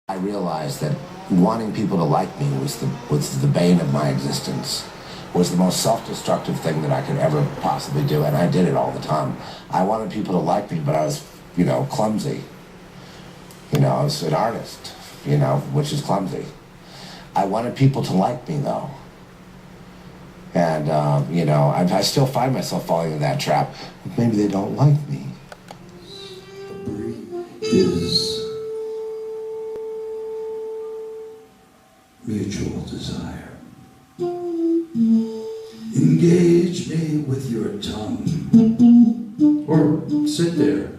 I realized that wanting people to like me was the bane of my existence, was the most self-destructive thing that I could ever possibly do, and I did it all the time. I wanted people to like me, but I was, clumsy. I was an artist, which is clumsy. I wanted people to like me, though. And, I still find myself falling in that trap. Maybe they don't like me. Is mutual desire. Engage me with your tongue, or sit there,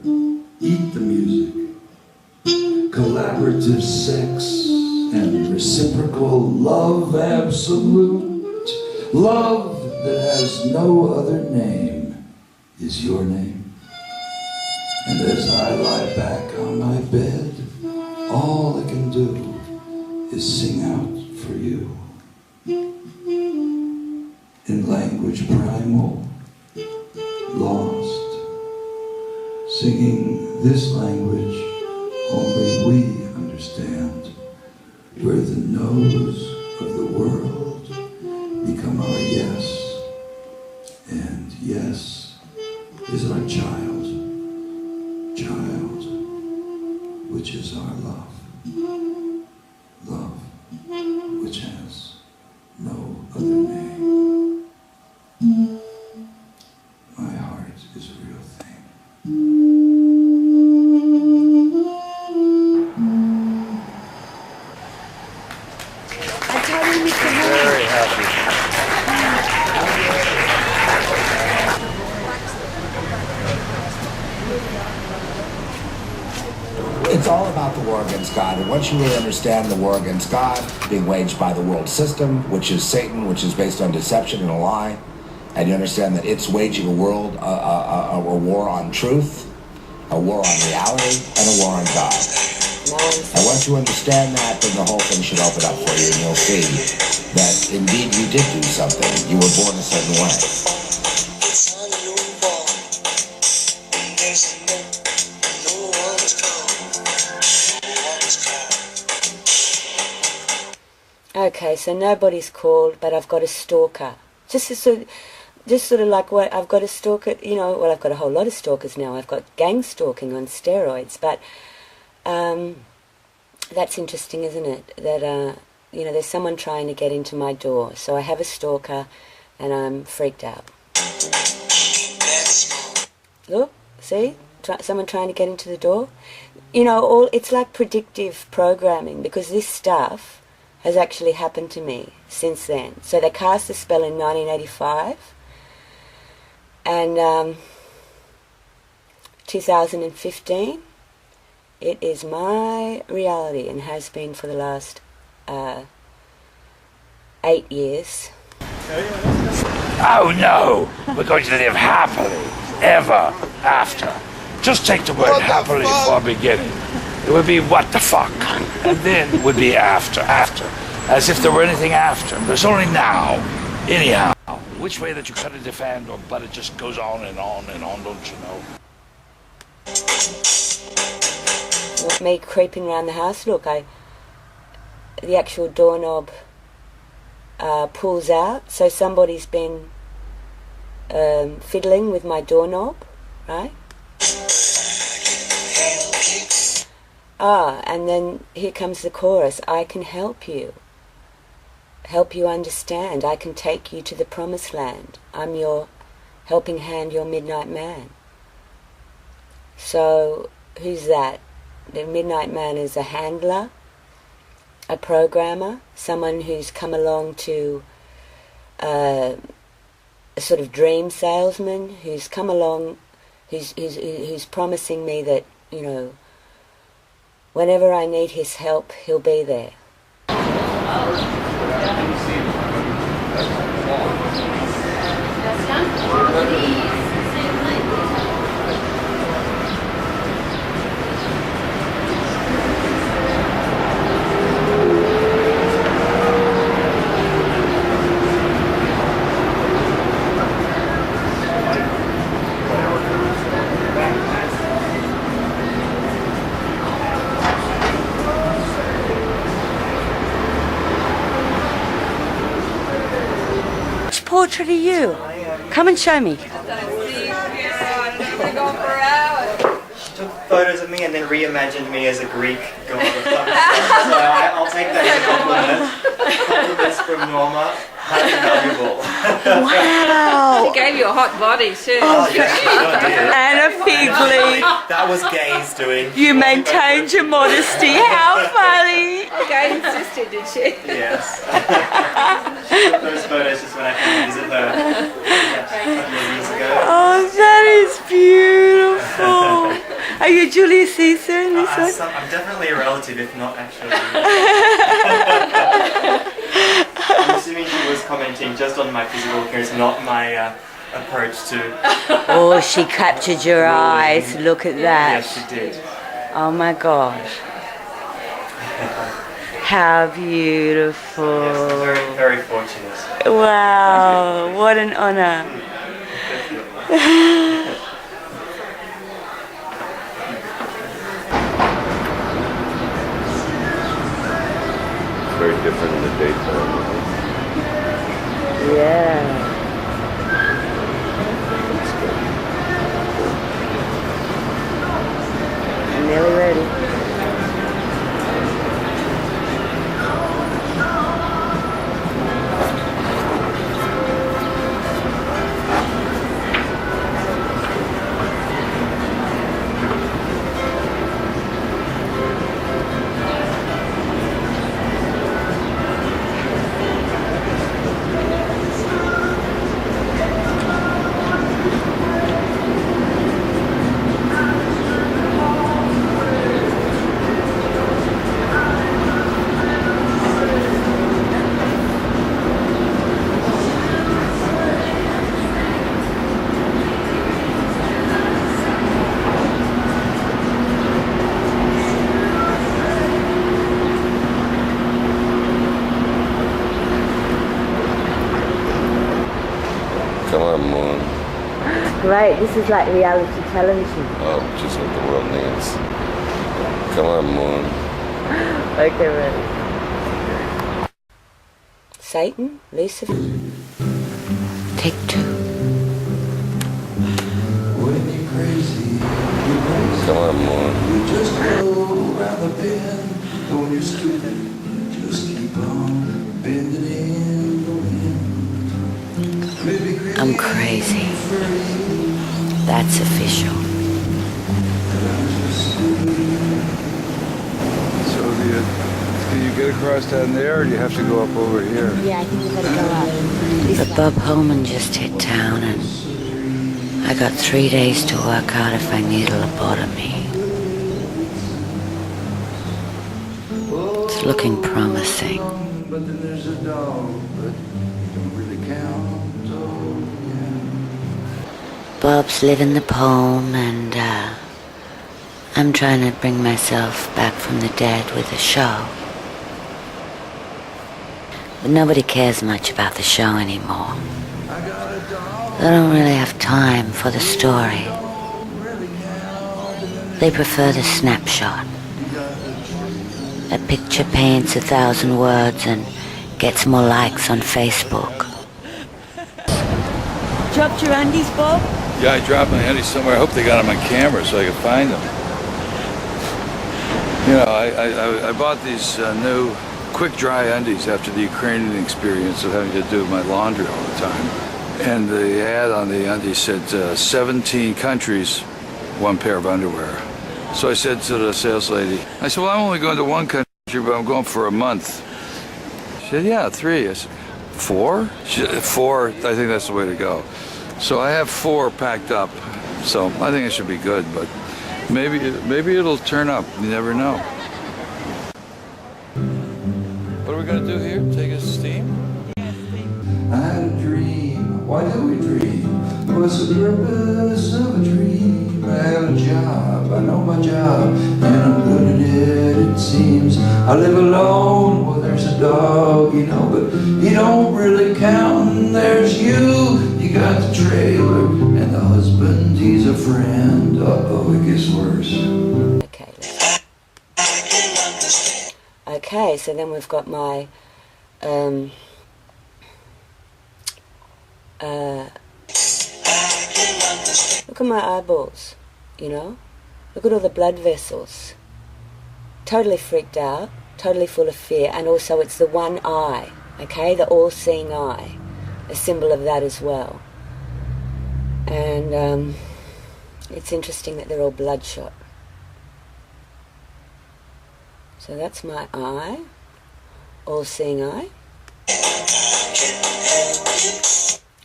eat the music. Collaborative sex and reciprocal love, absolute love that has no other name is your name. And as I lie back on my bed, all I can do is sing out for you. In language primal, lost, singing this language only we understand, where the no's of the world become our yes, and yes is our child, which is our love, which has no other name. My heart is a real thing. I tell you, Mr. Very happy. It's all about the war against God, and once you really understand the war against God being waged by the world system, which is Satan, which is based on deception and a lie, and you understand that it's waging a war on truth, a war on reality, and a war on God. And once you understand that, then the whole thing should open up for you, and you'll see that indeed you did do something. You were born a certain way. Okay, so nobody's called, but I've got a stalker. Just sort of like what I've got a stalker. I've got a whole lot of stalkers now. I've got gang stalking on steroids, but that's interesting, isn't it? That there's someone trying to get into my door, so I have a stalker, and I'm freaked out. Look, see, someone trying to get into the door. It's like predictive programming, because this stuff has actually happened to me since then. So they cast the spell in 1985, and 2015, it is my reality and has been for the last 8 years. Oh no, we're going to live happily ever after. Just take the word happily for beginning. It would be what the fuck, and then would be after, as if there were anything after. There's only now, anyhow. Which way that you cut it, defend, but it just goes on and on and on, don't you know? With me creeping around the house, look, the actual doorknob pulls out, so somebody's been fiddling with my doorknob, right? And then here comes the chorus. I can help you understand. I can take you to the promised land. I'm your helping hand, your midnight man. So who's that? The midnight man is a handler, a programmer, someone who's come along to a sort of dream salesman, who's come along, who's promising me that, whenever I need his help, he'll be there. portrait of you? Come and show me. Took photos of me and then reimagined me as a Greek god or something. So I'll take that as a compliment. Compliments from Norma. Highly valuable. Wow. She gave you a hot body too. Oh, yeah, she sure did. And a fig leaf. That was gays doing. You maintained your modesty. How funny. Gay insisted, did she? Yes. Took those photos just when I came to visit her a couple of years ago. Oh, that is beautiful. Are you Julius Caesar in this one? I'm definitely a relative, if not actually. I'm assuming she was commenting just on my physical appearance, not my approach to. Oh, she captured your eyes. Look at that. Yes, she did. Oh my gosh. How beautiful. Yes, I'm very, very fortunate. Wow, what an honor. Very different in the daytime. Yeah. I'm nearly ready. Come on, Moon. Right, this is like reality television. Oh, just what the world needs. Come on, Moon. Okay, ready. Satan, Lucifer. Take two. When you're crazy, you're crazy. Come on, Moon. You just go around the bend. When you're stupid, just keep on bending in the wind. I'm crazy. That's official. So can you get across down there, or do you have to go up over here? Yeah, I think we better go up. But Bob Holman just hit town, and I got 3 days to work out if I need a lobotomy. It's looking promising. But then there's a dog, but don't really count. Bob's living the poem, and I'm trying to bring myself back from the dead with a show. But nobody cares much about the show anymore. They don't really have time for the story. They prefer the snapshot. A picture paints 1,000 words and gets more likes on Facebook. Dropped your undies, Bob? Yeah, I dropped my undies somewhere. I hope they got them on camera so I can find them. You know, I bought these new quick dry undies after the Ukrainian experience of having to do my laundry all the time. And the ad on the undies said 17 countries, one pair of underwear. So I said to the sales lady, I said, well, I'm only going to one country, but I'm going for a month. She said, yeah, 3. I said, 4? She said, 4, I think that's the way to go. So I have 4 packed up, so I think it should be good, but maybe it'll turn up. You never know. What are we going to do here? Take a steam? I had a dream. Why do we dream? What's the purpose of a dream? I have a job. I know my job, and I'm good at it, it seems. I live alone. Well, there's a dog, you know, but he don't really count. And there's you. You got the trailer, and the husband, he's a friend. Uh-oh, it gets worse. Okay, so then we've got my Look at my eyeballs, you know? Look at all the blood vessels. Totally freaked out, totally full of fear, and also it's the one eye, okay? The all-seeing eye, a symbol of that as well. And it's interesting that they're all bloodshot. So that's my eye, all-seeing eye.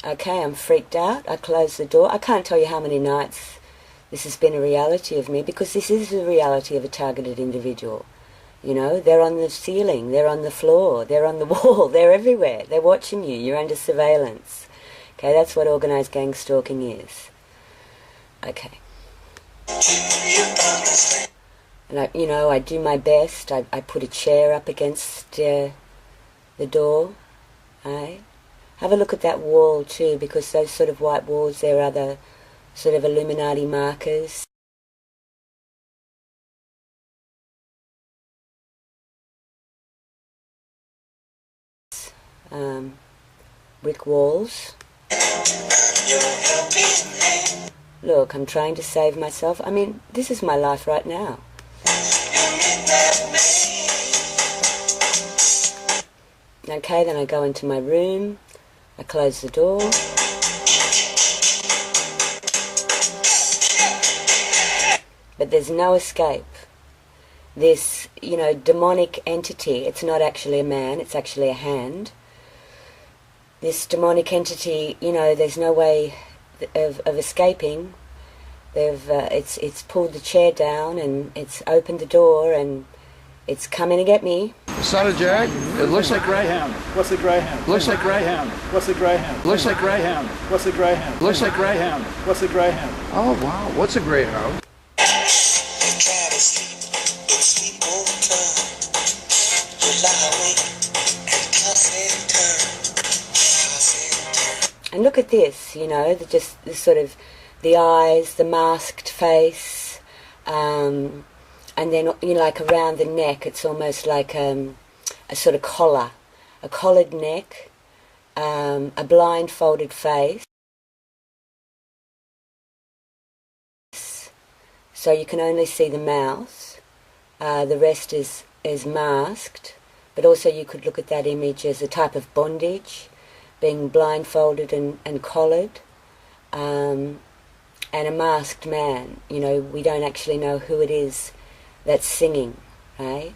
Okay, I'm freaked out. I close the door. I can't tell you how many nights this has been a reality of me, because this is the reality of a targeted individual. You know, they're on the ceiling, they're on the floor, they're on the wall, they're everywhere. They're watching you. You're under surveillance. Okay, that's what organised gang stalking is. Okay. And I do my best. I put a chair up against the door. Have a look at that wall too, because those sort of white walls, there are the sort of Illuminati markers. Brick walls. Look, I'm trying to save myself. I mean, this is my life right now. Okay, then I go into my room. I close the door. But there's no escape. This, demonic entity, it's not actually a man, it's actually a hand. This demonic entity, there's no way of escaping. It's pulled the chair down and it's opened the door and it's coming to get me. It's not a jag. It looks like greyhound. What's a greyhound? Looks like greyhound. What's a greyhound? Looks like greyhound. What's a greyhound? Looks like greyhound. What's a greyhound? Oh wow, what's a greyhound? And look at this, just the sort of the eyes, the masked face, and then like around the neck, it's almost like a sort of collar, a collared neck, a blindfolded face. So you can only see the mouth. The rest is masked, but also you could look at that image as a type of bondage, being blindfolded and collared, and a masked man. We don't actually know who it is that's singing, right?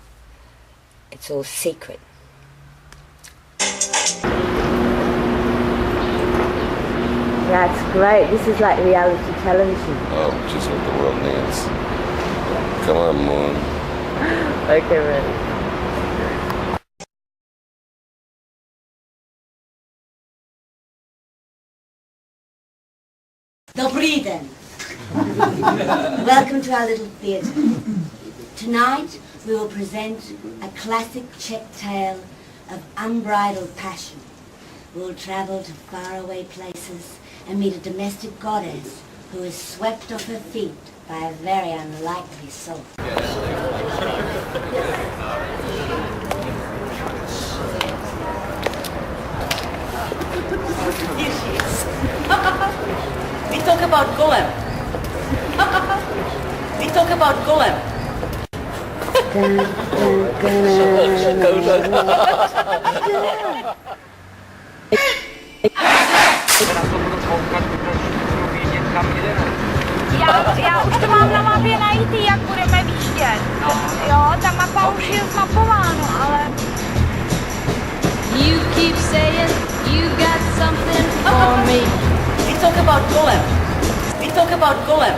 It's all secret. That's great. This is like reality television. Oh, just what the world needs. Come on, Moon. Okay, ready. Dobry den. Welcome to our little theatre. Tonight we will present a classic Czech tale of unbridled passion. We will travel to faraway places and meet a domestic goddess who is swept off her feet by a very unlikely soul. Here she is. We talk about Golem. We talk about Golem. Já už to mám na mapě najít, jak budeme výjíždět. Jo, ta mapa už je zmapována, ale... You keep saying you got something for me. We talk about Golem. We talk about Golem.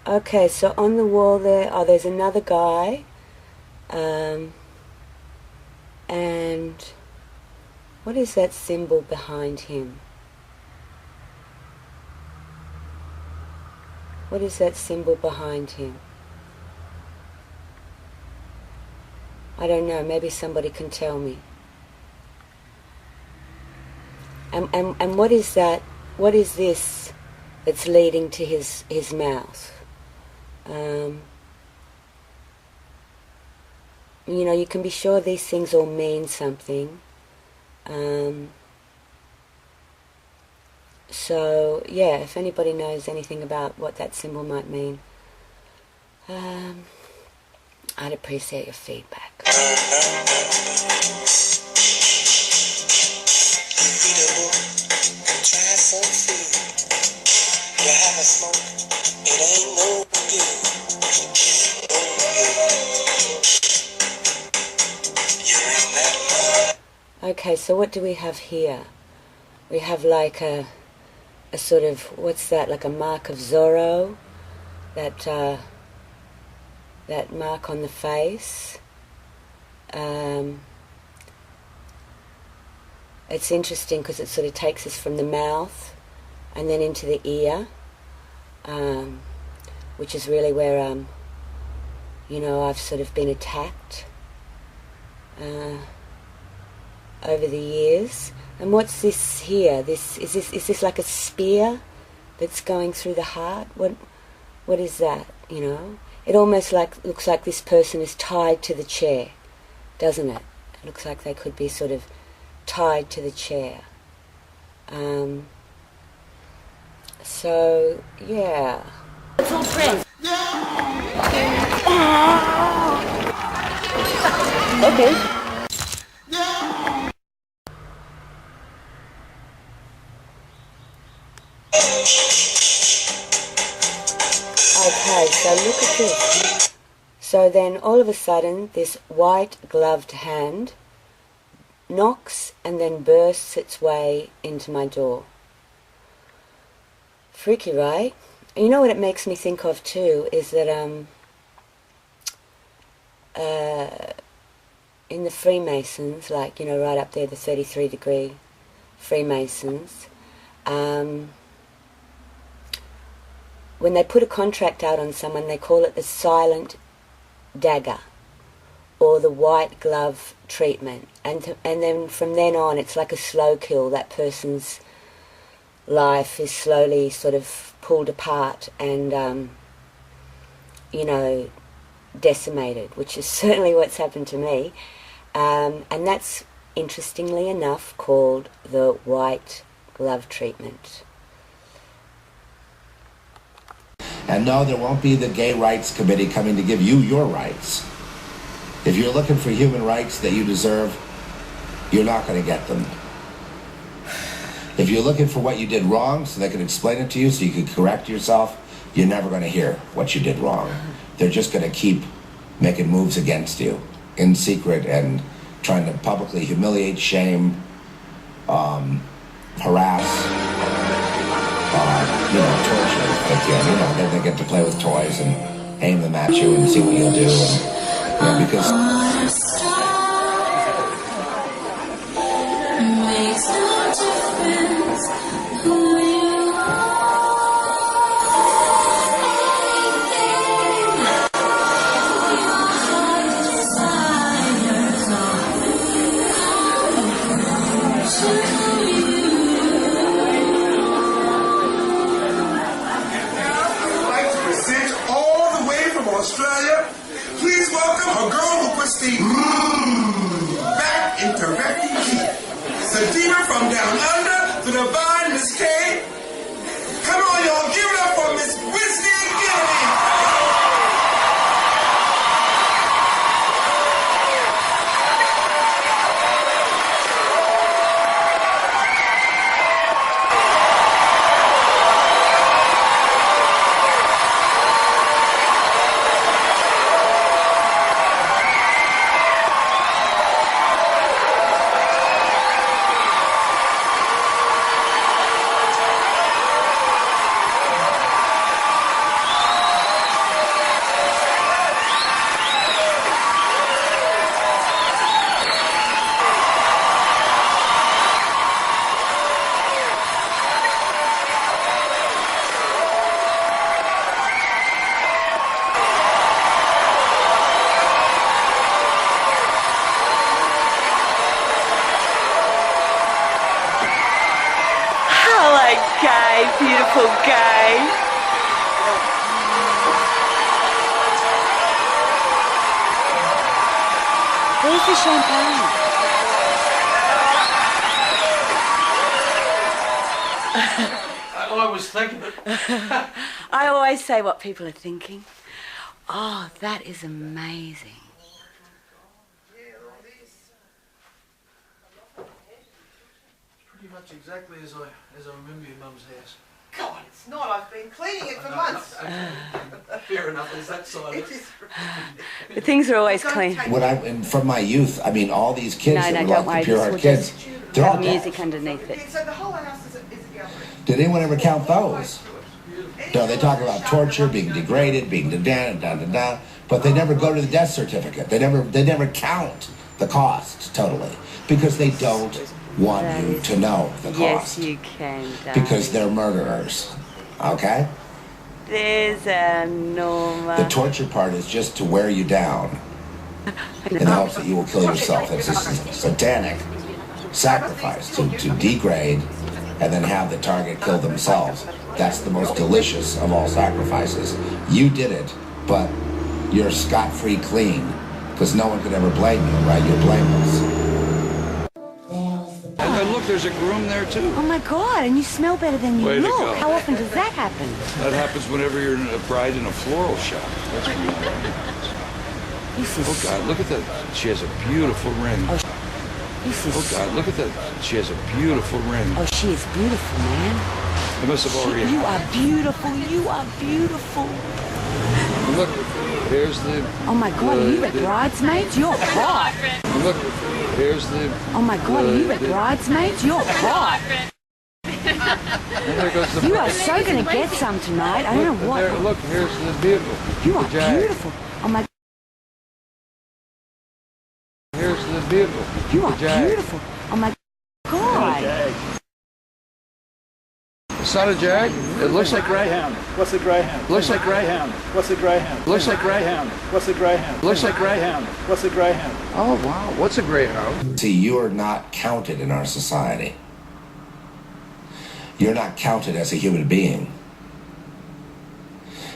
Okay, so on the wall there's another guy, and what is that symbol behind him? What is that symbol behind him? I don't know, maybe somebody can tell me. And what is that, what is this that's leading to his mouth? You know, you can be sure these things all mean something. So, yeah, if anybody knows anything about what that symbol might mean, I'd appreciate your feedback. Okay, so what do we have here? We have like a sort of, what's that, like a mark of Zorro, that mark on the face. It's interesting because it sort of takes us from the mouth and then into the ear, which is really where, you know, I've sort of been attacked over the years. And what's this here? Is this like a spear that's going through the heart? What is that? You know, it almost looks like this person is tied to the chair, doesn't it? It looks like they could be sort of tied to the chair. So yeah. It's all trance. Okay. Okay, so look at this. So then all of a sudden this white gloved hand knocks and then bursts its way into my door. Freaky, right? And you know what it makes me think of too is that in the Freemasons, like, you know, right up there, the 33-degree Freemasons, when they put a contract out on someone, they call it the silent dagger or the white glove treatment. And then from then on, it's like a slow kill. That person's life is slowly sort of pulled apart and, you know, decimated, which is certainly what's happened to me. And that's, interestingly enough, called the white glove treatment. And no, there won't be the Gay Rights Committee coming to give you your rights. If you're looking for human rights that you deserve, you're not going to get them. If you're looking for what you did wrong so they can explain it to you so you can correct yourself, you're never going to hear what you did wrong. They're just going to keep making moves against you in secret and trying to publicly humiliate, shame, harass, you know, torture. But yeah, you know, they get to play with toys and aim them at you and see what you'll do. And, you know, because makes no difference who you are. Australia, please welcome a girl who puts the back into refugee. Sadina from down under, the divine Miss K. Come on, y'all, give it up for Miss Wednesday Kennedy. beautiful gay. Where's the champagne? I was thinking. I always say what people are thinking. Oh, that is amazing. Pretty much exactly as I remember your mum's house. God, it's not. I've been cleaning it for months. Fair enough, there's that side of it. The things are always clean. And from my youth, I mean, all these kids that were don't like worry, the pure this heart will kids, just they're all have dead. music underneath it. So the whole house is a gallery. Did anyone ever count those? No, they talk about torture, being degraded, being da-da-da-da-da, but they never go to the death certificate. They never count the cost totally, because they don't want you to know the Yes, cost. you can, darling. Because they're murderers, okay? There's a Norma. The torture part is just to wear you down in the hopes that you will kill yourself. It's a satanic sacrifice to degrade and then have the target kill themselves. That's the most delicious of all sacrifices. You did it, but you're scot-free clean, because no one could ever blame you, right? You're blameless. And look, there's a groom there too. Oh my God, and you smell better than you Way to look. go. How often does that happen? That happens whenever you're a bride in a floral shop. That's what oh God, look at that. She has a beautiful ring. Oh God, look at that. She has a beautiful ring. Oh, she is beautiful, man. They must have already. You are beautiful. You are beautiful. Look, here's the. Oh my God, are you the bridesmaids? You're hot. Look, here's the. Oh my God, are you the bridesmaids? You're hot. And there goes the. You are so going to get some tonight. I don't know what. There, look, here's the vehicle. You are The Jag. beautiful. Oh my. Here's the vehicle. You are The Jag. beautiful. Oh my God. It's not a Jag. It looks like Greyhound. What's a greyhound? Looks like Greyhound. What's a greyhound? Looks like Greyhound. What's a greyhound? Looks like Greyhound. What's a greyhound? Oh wow, what's a greyhound? See, you are not counted in our society. You're not counted as a human being.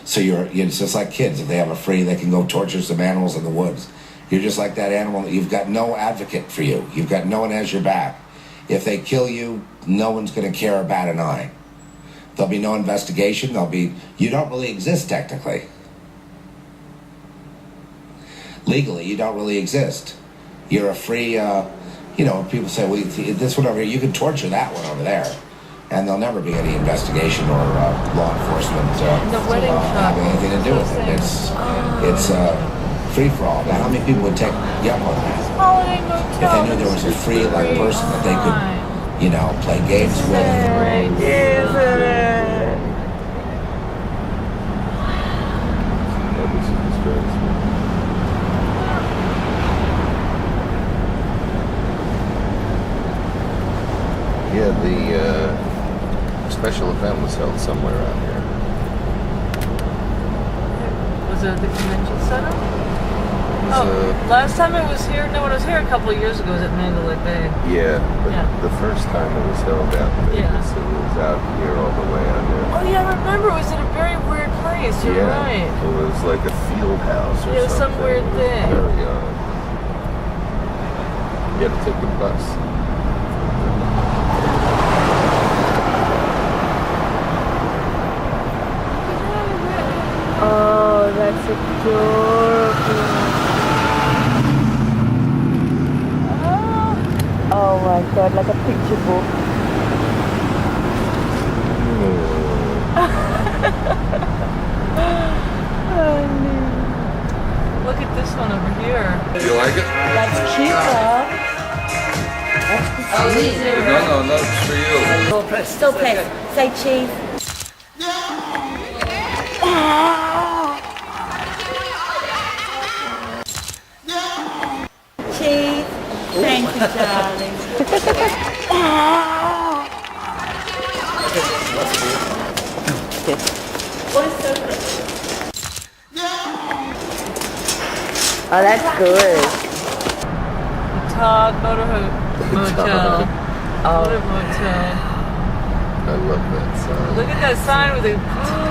So it's just like kids. If they have a free, they can go torture some animals in the woods. You're just like that animal. You've got no advocate for you. You've got no one has your back. If they kill you, no one's going to care or bat an eye. There'll be no investigation. You don't really exist technically. Legally, you don't really exist. You're a free, people say, well, this one over here, you can torture that one over there. And there'll never be any investigation or law enforcement having anything to do with it. It's free-for-all. Now, how many people would take you up on that? If they knew there was a free person that they could, play games with. Yeah, the special event was held somewhere out here. Was it at the convention center? So, Last time I was here, when I was here a couple of years ago, it was at Mengele Bay. yeah, but the first time it was held out in Vegas, it was out here all the way under. Oh yeah, I remember. It was in a very weird place. You're right. It was like a field house or Yeah, some something. weird It was thing. Very odd. You had to take the bus. Oh, that's adorable. Oh my God, like a picture book. Look at this one over here. Do you like it? That's cute, though. No, that's for you. Still press. Say cheese. Cheese. Thank you, darling. Oh, that's good. The Todd Motor Motel. Oh. Motor Motel. I love that sign. Look at that sign with the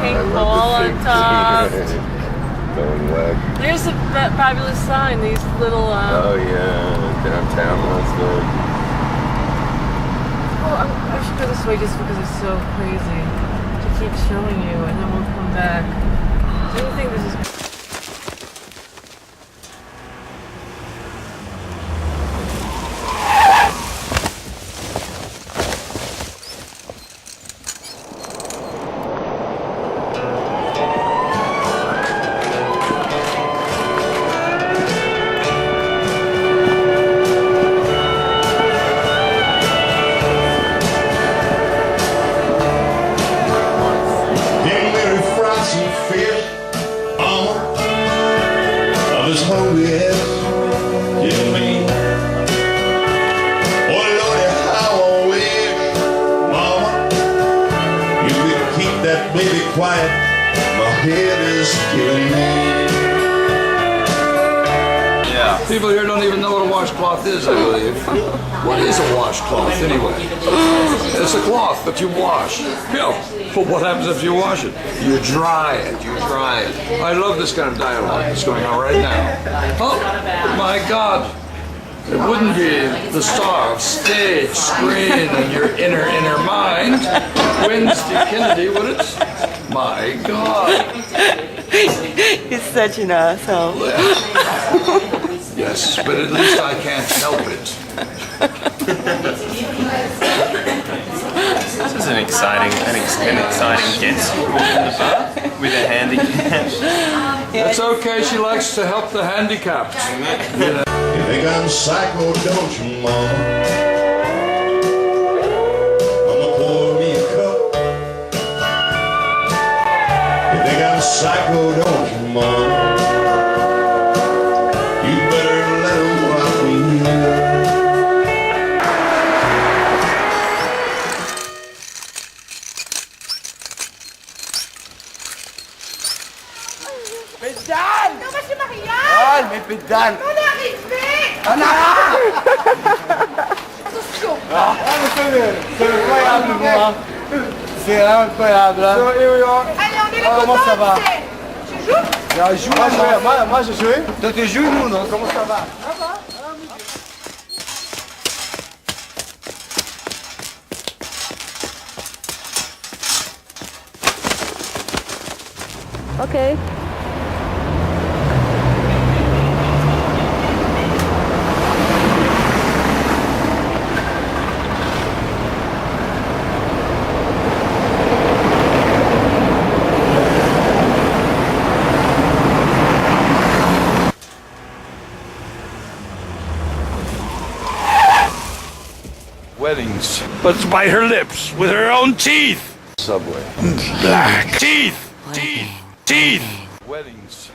pink I ball love on the top. Going wag. There's a fabulous sign. These little. Oh yeah, downtown Louisville. Oh, I should go this way just because it's so crazy to keep showing you, and then we'll come back. Do you think this is? People here don't even know what a washcloth is, I believe. What is a washcloth, anyway? It's a cloth that you wash. Yeah, but what happens if you wash it? You dry it, I love this kind of dialogue that's going on right now. Oh, my God. It wouldn't be the star of stage, screen, and your inner mind. Wednesday Kennedy, would it? My God. He's such an asshole. Yes, but at least I can't help it. This is an exciting guest with a handicap. That's okay, she likes to help the handicapped. You think I'm psycho, don't you, Mama? Mama, pour me a cup. You think I'm psycho, don't you, Mama? Pédale! On est arrivé! On C'est incroyable, moi! C'est incroyable! Hein? Allez, on est les comment ça va? Tu joues? Moi, je joue. Toi, tu joues, nous, non? Comment ça va? Ça va? Okay. Weddings. But bite her lips with her own teeth. Subway. Black. Teeth. Teeth. Teeth. Weddings.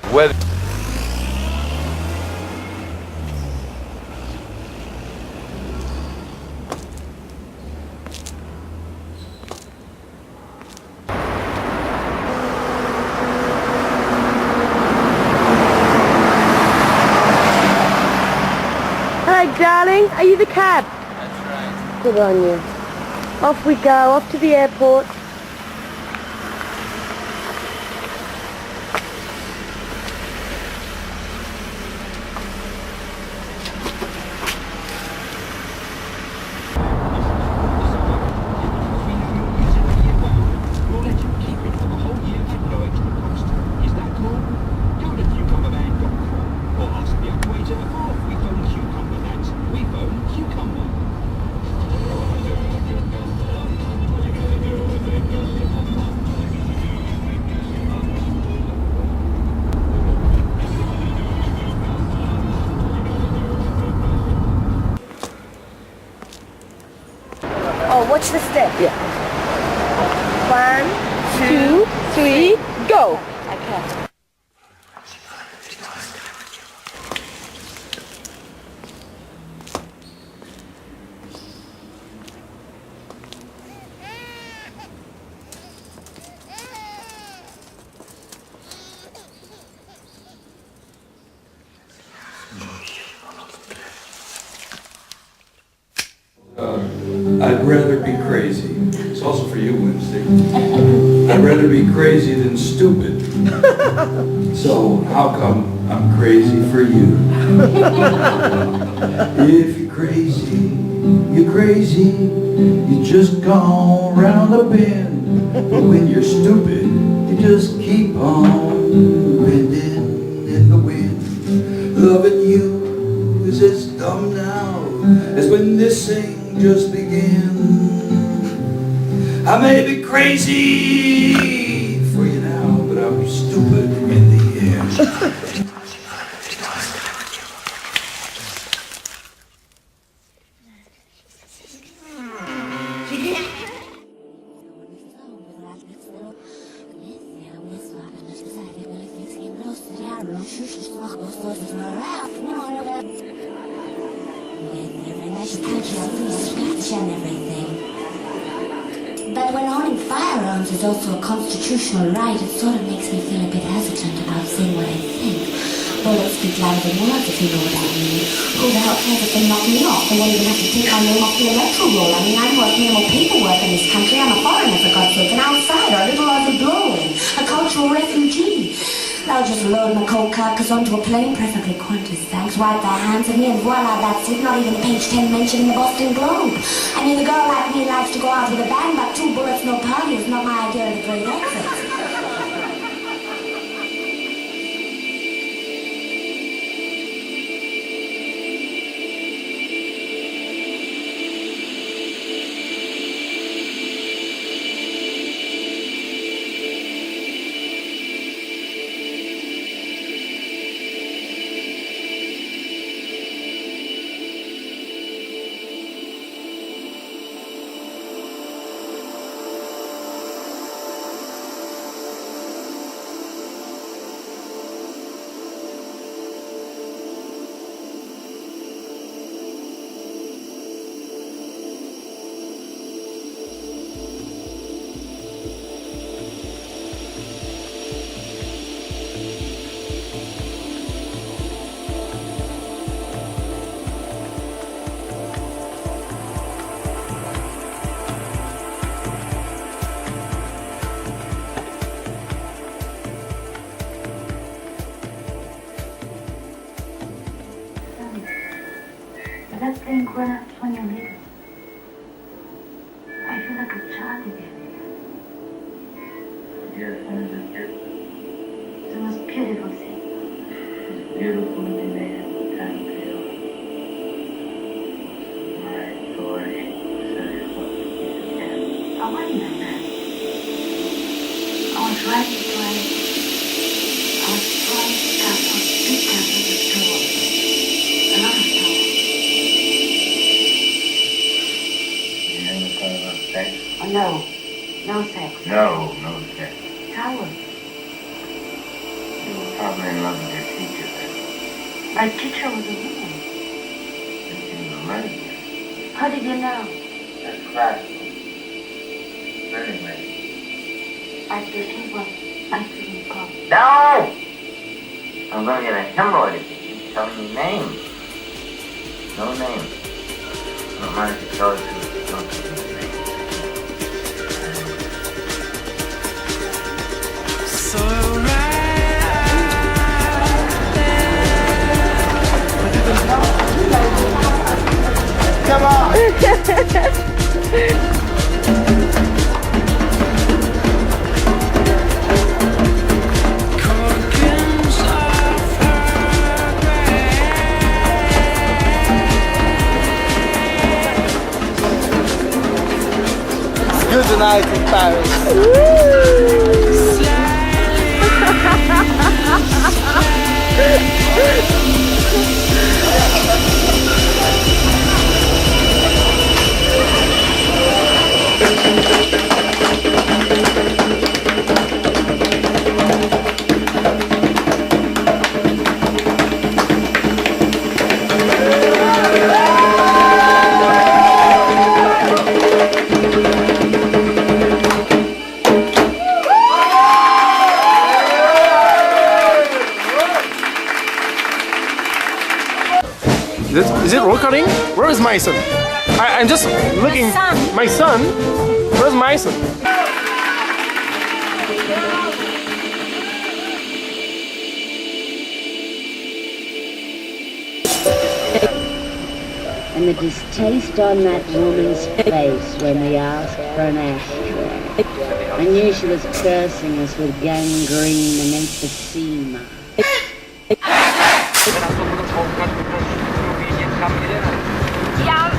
Hi, darling. Are you the cab? Good on you. Off we go, off to the airport. Watch the step. Yeah. 1, 2, 3, go. Okay. I'd rather be crazy. It's also for you, Wednesday. I'd rather be crazy than stupid. So how come I'm crazy for you? If you're crazy, you're crazy. You just go round the bend. But when you're stupid, you just keep on bending in the wind. Loving you is as dumb now as when this thing just began. I may be crazy for you now, but I'm stupid in the end. But when owning firearms is also a constitutional right, it sort of makes me feel a bit hesitant about saying what I think. Bullets speak louder than words, if you know what I mean. Who the hell cares if they knock me off? They won't even have to take my name off the electoral roll. I mean, I'm working more paperwork in this country. I'm a foreigner, for God's sake, an outsider, a little Aussie blowing, a cultural refugee. I'll just load my cold carcass onto a plane, preferably Qantas, thanks, wipe their hands of me, and voila, that's it. Not even page 10 mention in the Boston Globe. I mean, a girl like me likes to go out with a bang, but 2 bullets, no party is not my idea of the great exit. Let's playing grown-ups when you're little. I feel like a child again. Yes, and it's The most beautiful thing. It's beautiful to be made of time feel. My story says what you can. I want my man. I was writing to write. I was trying to tap on big tap with a story. A lot of stories. Sex? Oh, no. No sex. No sex. Tower. You were probably in love with your teacher then. My teacher was a woman. And she was a lesbian. How did you know? That's classical. But anyway. I guess he was. I couldn't call. No! I'm going to get a hemorrhoid if you keep telling me names. No names. I don't mind if you tell us who you don't give me names. So come on! Good night in Paris. Is it recording? Where is Mason? I'm just looking. My son? Where's my son? And the distaste on that woman's face when we asked for an ashtray. I knew she was cursing us with gangrene beneath the seam.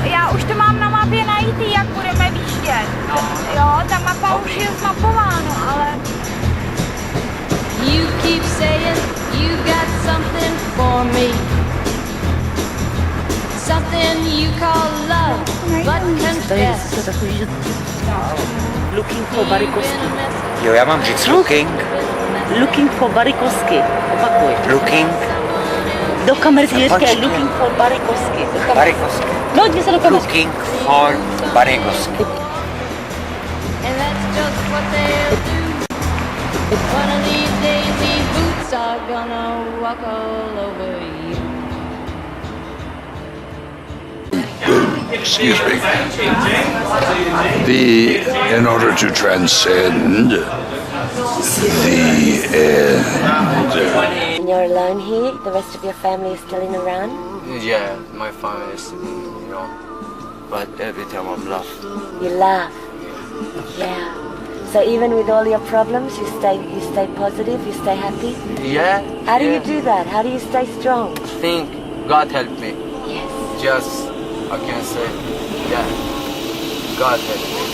Já už to mám na mapě najít, jak budeme výjíždět. Jo, ta mapa už je zmapována, ale... You keep saying you got something for me. Something you call love, but confess. Looking for varicosky. Jo, já mám říct looking. Looking for varicosky. Opakuj. Looking. Do kamery si říkají looking for varicosky. Varicosky. No, jdi se do kamery. Looking for varicosky. And that's just what they'll do. One of these days these boots are gonna walk all over you. Excuse me. In order to transcend the end. And you're alone here? The rest of your family is still in Iran? Yeah, my family is in Iran. But every time I'm laughing. You laugh? Yeah. So even with all your problems, you stay positive, you stay happy? Yeah. How do you do that? How do you stay strong? I think God helped me. Yes. Just, I can say, yeah, God helped me.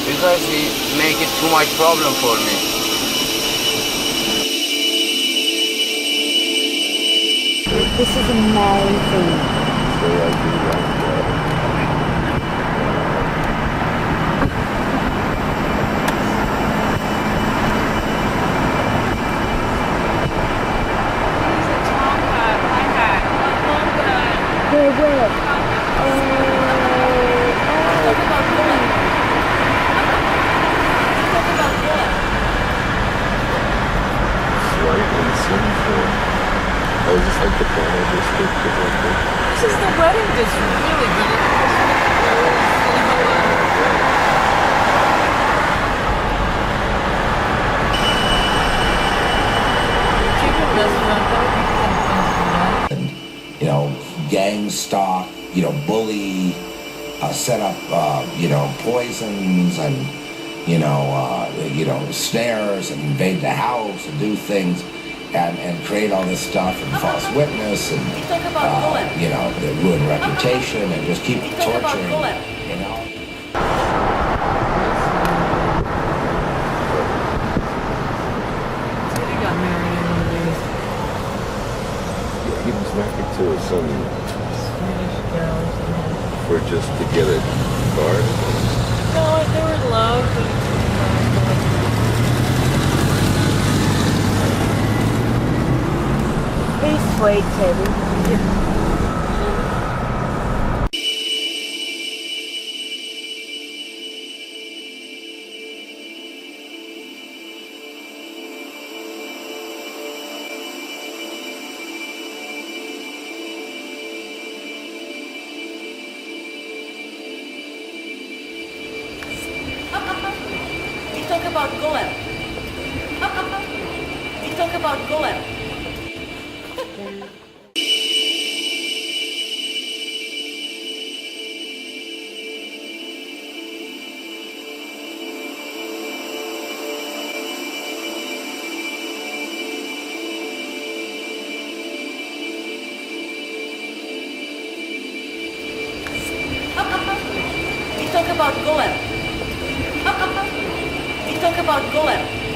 Because He make it too much problem for me. This is amazing. This is the wedding district, really, but You know, gang stalk, you know, bully, set up, poisons and, snares and invade the house and do things and create all this stuff and false witness and, they ruin reputation and just keep torturing, He was married to some for just to get a card. no, they were in love. He's sweet, Teddy. You talk about Golem. You talk about Golem. You talk about Golem. You talk about Golem.